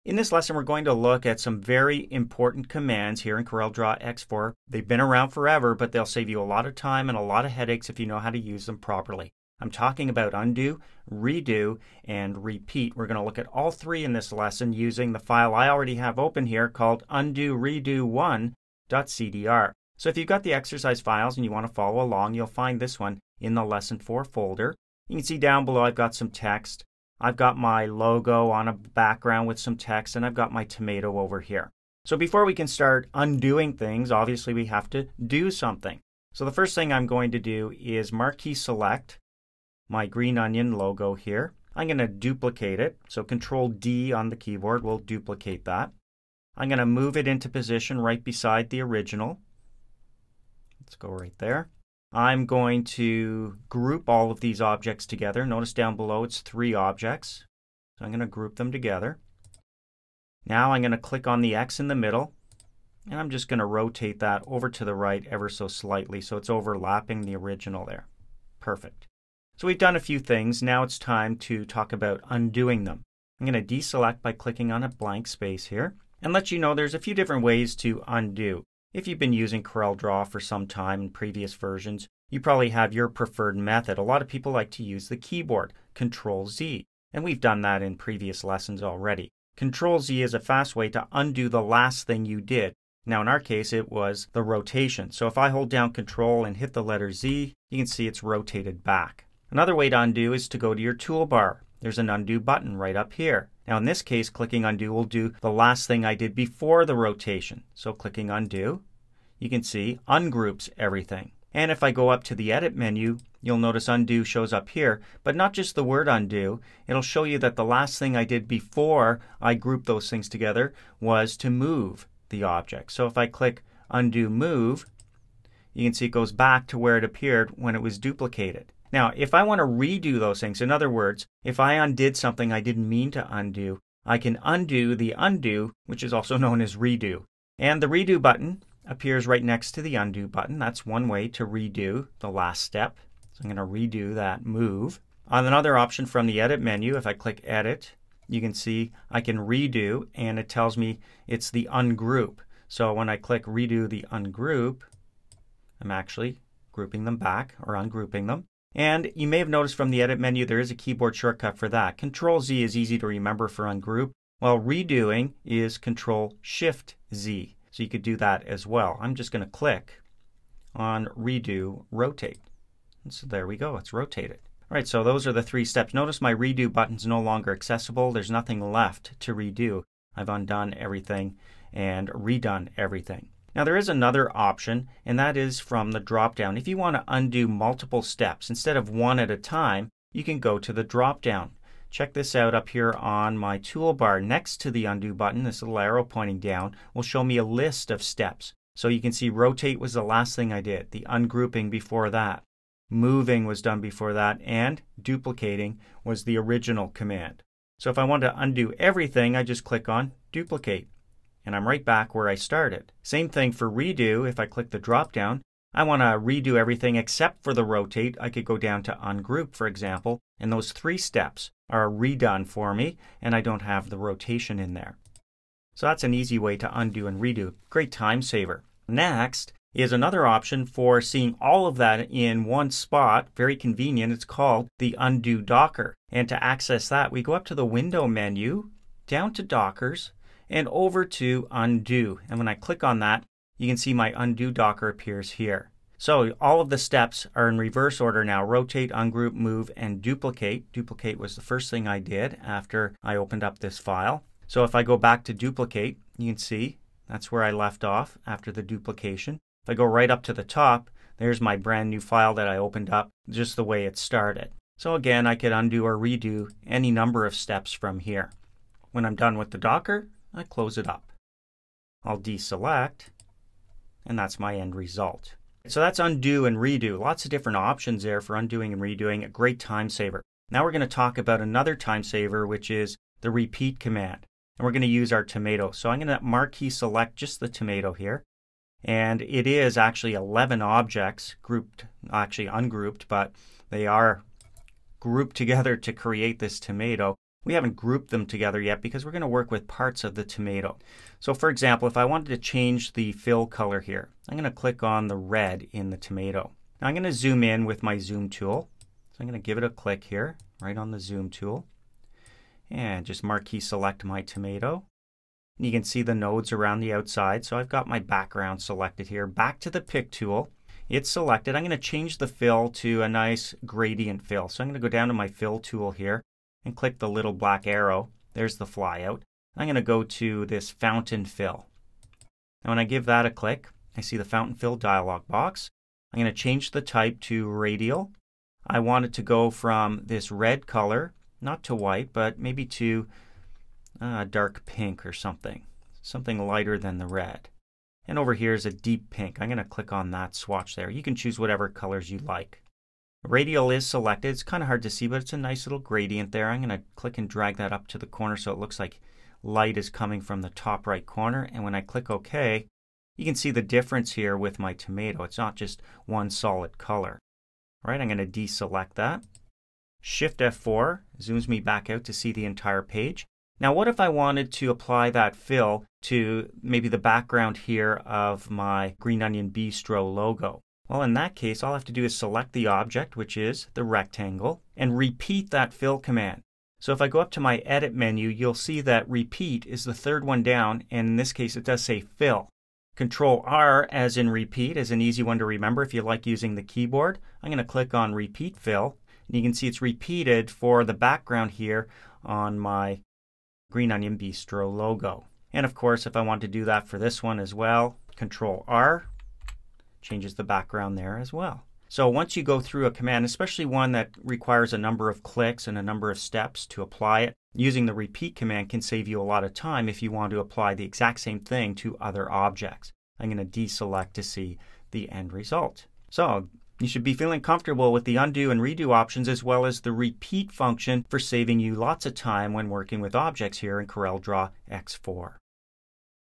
In this lesson, we're going to look at some very important commands here in CorelDRAW X4. They've been around forever, but they'll save you a lot of time and a lot of headaches if you know how to use them properly. I'm talking about undo, redo, and repeat. We're going to look at all three in this lesson using the file I already have open here called undoredo1.cdr. So if you've got the exercise files and you want to follow along, you'll find this one in the Lesson 4 folder. You can see down below I've got some text. I've got my logo on a background with some text, and I've got my tomato over here. So before we can start undoing things, obviously we have to do something. So the first thing I'm going to do is marquee select my green onion logo here. I'm going to duplicate it. So Control D on the keyboard will duplicate that. I'm going to move it into position right beside the original. Let's go right there. I'm going to group all of these objects together. Notice down below it's 3 objects. So I'm going to group them together. Now I'm going to click on the X in the middle, and I'm just going to rotate that over to the right ever so slightly so it's overlapping the original there. Perfect. So we've done a few things. Now it's time to talk about undoing them. I'm going to deselect by clicking on a blank space here and let you know there's a few different ways to undo. If you've been using CorelDRAW for some time in previous versions, you probably have your preferred method. A lot of people like to use the keyboard, Control Z, and we've done that in previous lessons already. Control Z is a fast way to undo the last thing you did. Now in our case it was the rotation. So if I hold down Control and hit the letter Z, you can see it's rotated back. Another way to undo is to go to your toolbar. There's an undo button right up here. Now in this case, clicking undo will do the last thing I did before the rotation. So clicking undo, you can see ungroups everything. And if I go up to the edit menu, you'll notice undo shows up here, but not just the word undo. It'll show you that the last thing I did before I grouped those things together was to move the object. So if I click undo move, you can see it goes back to where it appeared when it was duplicated. Now, if I want to redo those things, in other words, if I undid something I didn't mean to undo, I can undo the undo, which is also known as redo. And the redo button appears right next to the undo button. That's one way to redo the last step. So I'm going to redo that move. On another option from the edit menu, if I click edit, you can see I can redo, and it tells me it's the ungroup. So when I click redo the ungroup, I'm actually grouping them back or ungrouping them. And you may have noticed from the edit menu there is a keyboard shortcut for that. Control Z is easy to remember for ungroup, while redoing is Control Shift Z. So you could do that as well. I'm just going to click on redo rotate. And so there we go, it's rotated. All right, so those are the 3 steps. Notice my redo button's no longer accessible. There's nothing left to redo. I've undone everything and redone everything. Now there is another option, and that is from the drop down. If you want to undo multiple steps instead of one at a time, you can go to the drop down. Check this out up here on my toolbar. Next to the undo button, this little arrow pointing down will show me a list of steps. So you can see rotate was the last thing I did, the ungrouping before that, moving was done before that, and duplicating was the original command. So if I want to undo everything, I just click on duplicate, and I'm right back where I started. Same thing for redo. If I click the drop down, I want to redo everything except for the rotate. I could go down to ungroup, for example, and those 3 steps are redone for me, and I don't have the rotation in there. So that's an easy way to undo and redo. Great time saver. Next is another option for seeing all of that in one spot. Very convenient. It's called the Undo Docker. And to access that, we go up to the Window menu, down to Dockers, and over to Undo. And when I click on that, you can see my Undo Docker appears here. So all of the steps are in reverse order now. Rotate, ungroup, move, and duplicate. Duplicate was the first thing I did after I opened up this file. So if I go back to duplicate, you can see that's where I left off after the duplication. If I go right up to the top, there's my brand new file that I opened up just the way it started. So again, I could undo or redo any number of steps from here. When I'm done with the Docker, I close it up. I'll deselect, and that's my end result. So that's undo and redo. Lots of different options there for undoing and redoing. A great time saver. Now we're going to talk about another time saver, which is the repeat command. And we're going to use our tomato. So I'm going to marquee select just the tomato here. And it is actually 11 objects grouped, actually ungrouped, but they are grouped together to create this tomato. We haven't grouped them together yet because we're going to work with parts of the tomato. So for example, if I wanted to change the fill color here, I'm going to click on the red in the tomato. Now I'm going to zoom in with my zoom tool. So I'm going to give it a click here, right on the zoom tool. And just marquee select my tomato. And you can see the nodes around the outside. So I've got my background selected here. Back to the pick tool. It's selected. I'm going to change the fill to a nice gradient fill. So I'm going to go down to my fill tool here and click the little black arrow. There's the flyout. I'm going to go to this fountain fill. And when I give that a click, I see the fountain fill dialog box. I'm going to change the type to radial. I want it to go from this red color, not to white, but maybe to dark pink or something lighter than the red. And over here is a deep pink. I'm going to click on that swatch there. You can choose whatever colors you like. Radial is selected. It's kind of hard to see, but it's a nice little gradient there. I'm going to click and drag that up to the corner so it looks like light is coming from the top right corner. And when I click OK, you can see the difference here with my tomato. It's not just one solid color. All right, I'm going to deselect that. Shift F4 zooms me back out to see the entire page. Now what if I wanted to apply that fill to maybe the background here of my Green Onion Bistro logo? Well, in that case, all I have to do is select the object, which is the rectangle, and repeat that fill command. So if I go up to my edit menu, you'll see that repeat is the third one down, and in this case it does say fill. Control R as in repeat is an easy one to remember if you like using the keyboard. I'm going to click on repeat fill, and you can see it's repeated for the background here on my Green Onion Bistro logo. And of course, if I want to do that for this one as well, Control R changes the background there as well. So once you go through a command, especially one that requires a number of clicks and a number of steps to apply it, using the repeat command can save you a lot of time if you want to apply the exact same thing to other objects. I'm going to deselect to see the end result. So you should be feeling comfortable with the undo and redo options as well as the repeat function for saving you lots of time when working with objects here in CorelDRAW X4.